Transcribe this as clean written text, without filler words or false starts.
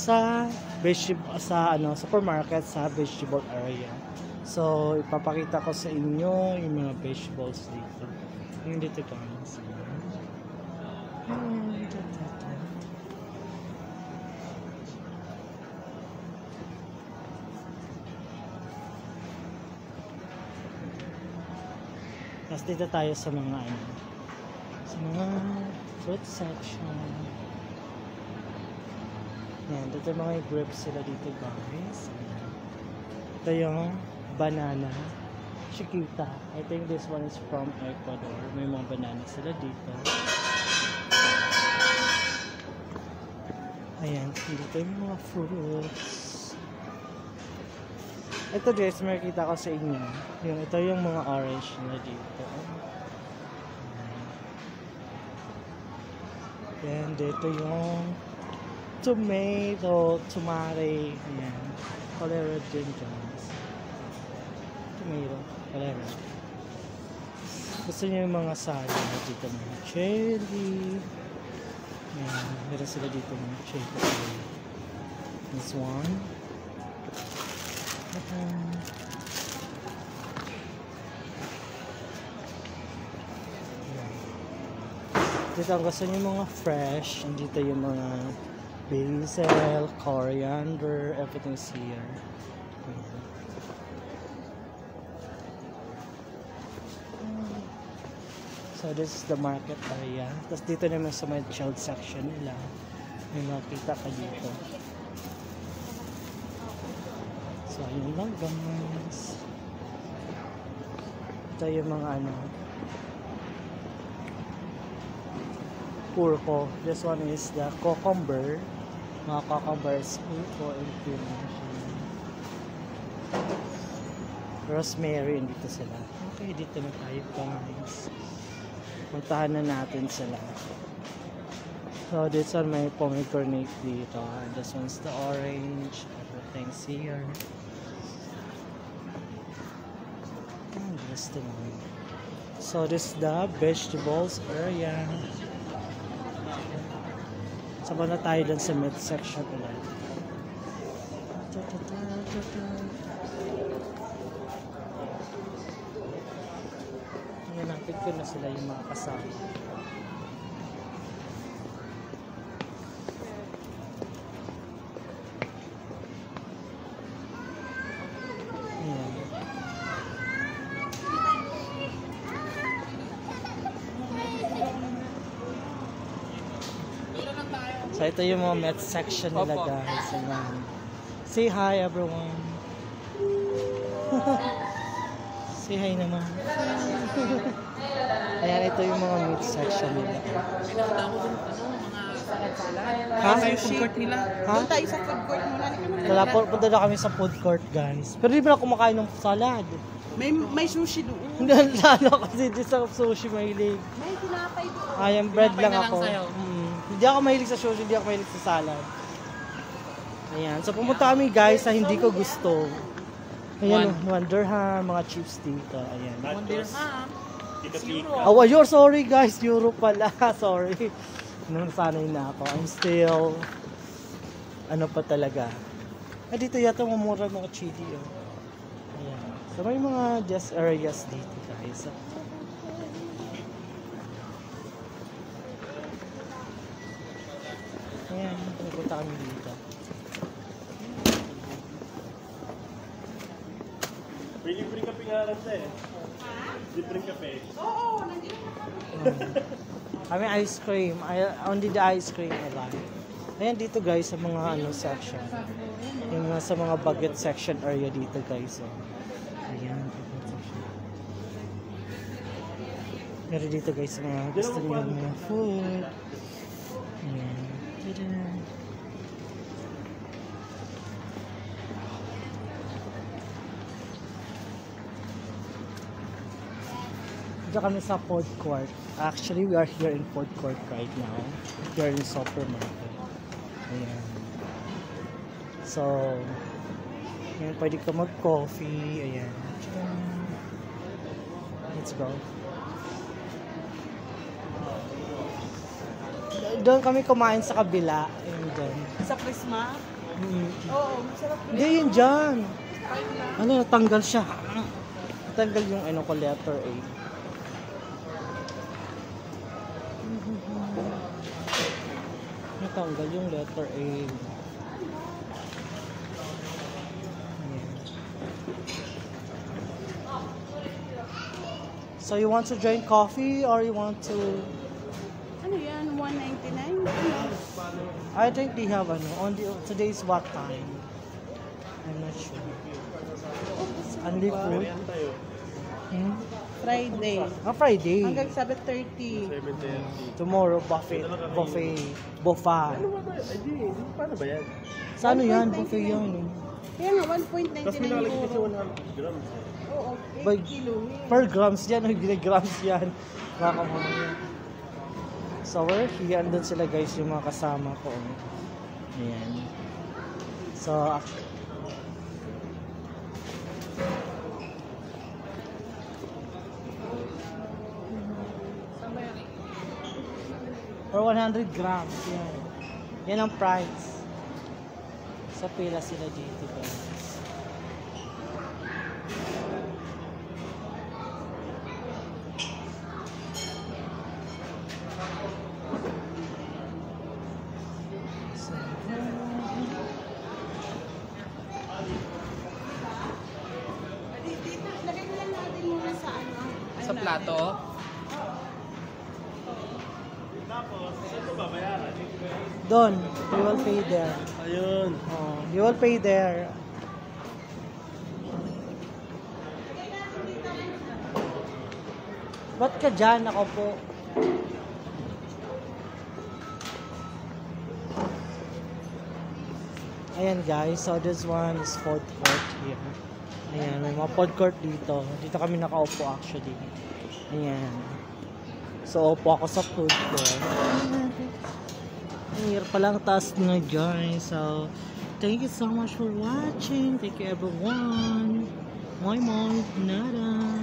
sa vegetable sa supermarket sa vegetable area. So ipapakita ko sa inyo yung mga vegetables dito. Yung dito guys. Tapos dito tayo sa mga fruit section. Yan, dito mga grapes sila dito guys. Ito yung banana. Chiquita. I think this one is from Ecuador. May mga banana sila dito. Ayan, dito yung mga fruits. Ito guys, makikita ko sa inyo. Ito yung mga orange na dito. Ayan, dito yung tomato. Ayan. Colera din guys. Tomato. Colera. Gusto nyo yung mga salad. Dito mga cherry. Ayan. Meron sila dito mga cherry. This one. Dito ang gusto nyo mga fresh. Dito yung mga basil, coriander, everything's here. So this is the market area. Tapos dito naman sa may child section nila. May makita ka dito. So yun lang guys. Ito yung mga purko. This one is the cucumber. Mga cucumbers, purko and inflammation. Rosemary, dito sila. Okay, dito na tayo guys. Puntahan na natin sila. So this one may pomegranate dito. And this one's the orange. Everything's here. So this is the vegetables area. Saba na tayo dun sa meat section ulit. Ayan, nakita ko na sila yung mga kasama. So ito yung mga meat section nila guys. Ayan. Say hi everyone. Say hi naman. Ayan, ito yung mga meat section nila. Pinakita ko dun, mga salad-salad. Ha? Yung food court nila. Ha? Doon tayo sa food court muna. Wala po, punta na kami sa food court guys. Pero di ba na kumakain ng salad? May sushi doon. Hindi lalo kasi di sa sushi mahilig. May tinapay doon. Ayan, bread lang Tinapay na ako. lang sa'yo. Hindi ako mahilig sa sushi, hindi ako mahilig sa salad. Ayan, so pumunta kami guys sa hindi ko gusto. Ayan, Wonderham, mga chips dito. Ayan. Wonderham. Oh, you're sorry guys, Euro pala. Sorry. Sanay na ako. I'm still pa talaga. Dito yata mamura mga chili. Oh. Ayan. So may mga just areas dito guys. Ayan, pupunta kami dito. May libreng kape nga lang siya eh. Libreng kape. Oo, nandiyan na Kami ice cream. Only the ice cream I like. Ayan dito guys sa mga section. Yung sa mga baguette section area dito guys. So. Ayan. Pero dito guys mga gusto niyo mga food. Ayan. Dito kami sa food court. Actually, we are here in food court right now. We are in supermarket. Ayan. So, ayan, pwede ka mag-coffee. Ayan. Let's go. Doon kami kumain sa kabila. And dyan. Sa Prisma? Oo, masarap rin. Hindi, yun dyan. Ano, natanggal siya. Natanggal yung ano ko, letter A. Natanggal yung letter A. Ayan. So you want to drink coffee or you want to... Ano yan? 199? I think they have ano, on the, today's what time? I'm not sure. Only food? Yan tayo. Friday. Friday. Hanggang 7:30. 7:30. Tomorrow, buffet. Buffet. Buffet. Ano ba ba? Ay, di. Paano ba yan? Sa ano yan? Buffet yan. Kaya nga, 1.99 Tapos may nakalagay kasi euro. 100 grams. Oo, 8 By- kilo. Per grams yan. Hindi grams yan. Kakamahal. So we're here. Andun sila guys, yung mga kasama ko. Ayan. So, for 100 grams. Yan. Yan ang price. Sa pila sila dito guys. So, Dito, lagay ko lang natin muna sa ano. Sa plato? Doon, you will pay there. Ayun. Oh, you will pay there. Ba't ka dyan? Ako po. Ayan guys, so this one is food court here. Ayan, may mga food court dito. Dito kami nakaupo actually. Ayan. So, upo ako sa food court. Here palang taas na guys. So, thank you so much for watching. Thank you everyone. Moi moi. Nada.